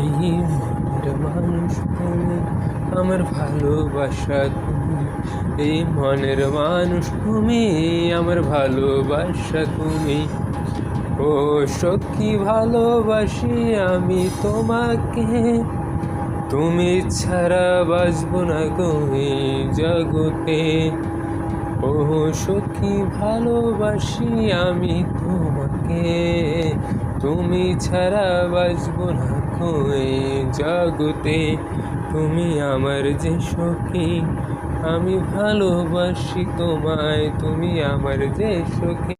এই মনের মানুষ তুমি, আমার ভালোবাসা তুমি। এই মনের মানুষ তুমি, আমার ভালোবাসা তুমি। ও সত্যি ভালোবাসি আমি তোমাকে, তুমি ছাড়া বাঁচবো না তুমি জগতে। ও সত্যি ভালোবাসি আমি তোমাকে, তুমি ছাড়া বাঁচবো না কই জগতে। তুমি আমার যে সখী, আমি ভালোবাসি তোমায়, তুমি আমার যে সখী।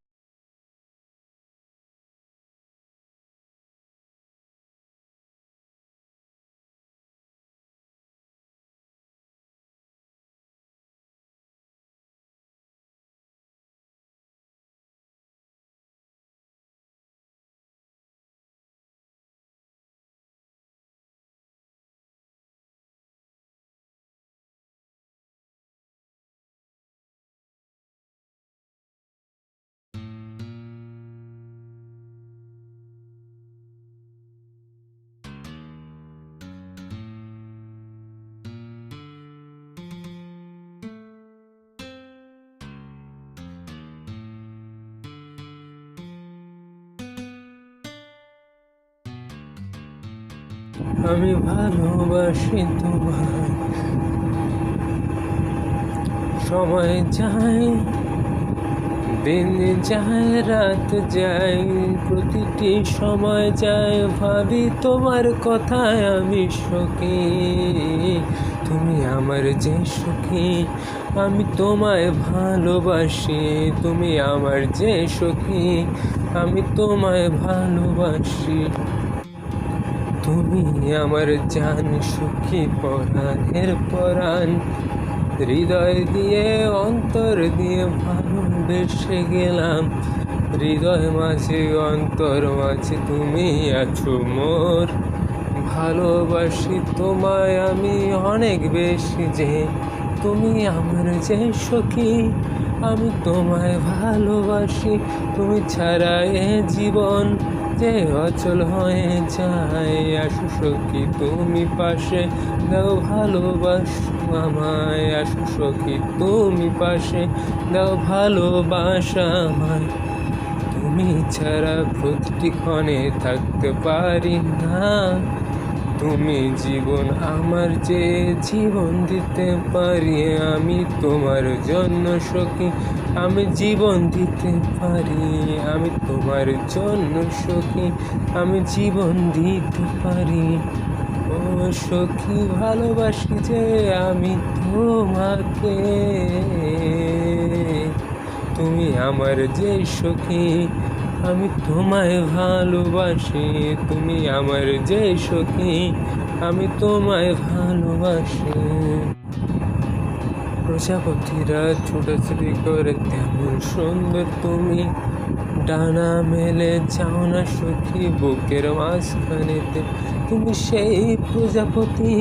আমি ভালোবাসি তোমায়, সময় যায়, দিন যায়, রাত যায়, প্রতিটি সময় যায়, ভাবি তোমার কথায় আমি সুখী। তুমি আমার যে সুখী, আমি তোমায় ভালোবাসি। তুমি আমার যে সুখী, আমি তোমায় ভালোবাসি। তুমি আমার জান সুখী পরাণের পরাণ, হৃদয় দিয়ে অন্তর দিয়ে ভালোবেসে গেলাম। হৃদয় মাঝে অন্তর মাঝে তুমি আছো মোর, ভালোবাসি তোমায় আমি অনেক বেশি যে। তুমি আমার যে সখী, আমি তোমায় ভালোবাসি। তুমি ছাড়া এ জীবন যে অচল হয়ে যায়। আসো সখী তুমি পাশে, দাও ভালোবাসো আমায়। আসো সখী তুমি পাশে, দাও ভালোবাসা আমায়। তুমি ছাড়া প্রতিটি ক্ষণে থাকতে পারি না। তুমি জীবন আমার, যে জীবন দিতে পারি আমি তোমার জন্য সখী। আমি জীবন দিতে পারি, আমি তোমার জন্য সখী। আমি জীবন দিতে পারি। ও সখী ভালোবাসি যে আমি তোমাকে, তুমি আমার যে সখী, আমি তোমায় ভালোবাসি। তুমি আমার যে সখী, আমি তোমায় ভালোবাসি। প্রজাপতিরা ছোটাছুটি করে তেমন সুন্দর তুমি, ডানা মেলে যাও না সখী বুকের মাঝখানেতে। তুমি সেই প্রজাপতি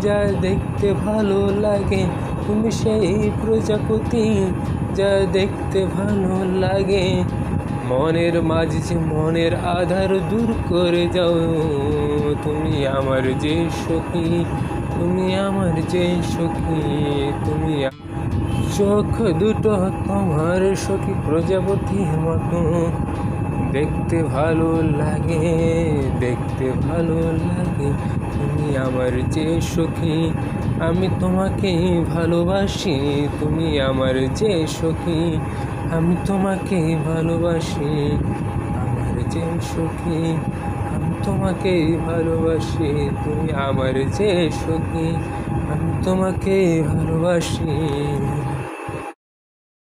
যা দেখতে ভালো লাগে, তুমি সেই প্রজাপতি যা দেখতে ভালো লাগে। মনের মাঝে যে মনের আধার দূর করে যাও, তুমি আমার যে সখী, তুমি আমার যে সখী। তুমি চোখ দুটো তোমার সখী প্রজাপতির মতো, দেখতে ভালো লাগে, দেখতে ভালো লাগে। তুমি আমার যে সখী, আমি তোমাকে ভালোবাসি। তুমি আমার যে সখী, আমি তোমাকে ভালোবাসি। আমার যে সখী, আমি তোমাকে ভালোবাসি। তুমি আমার যে সখী, আমি তোমাকে ভালোবাসি।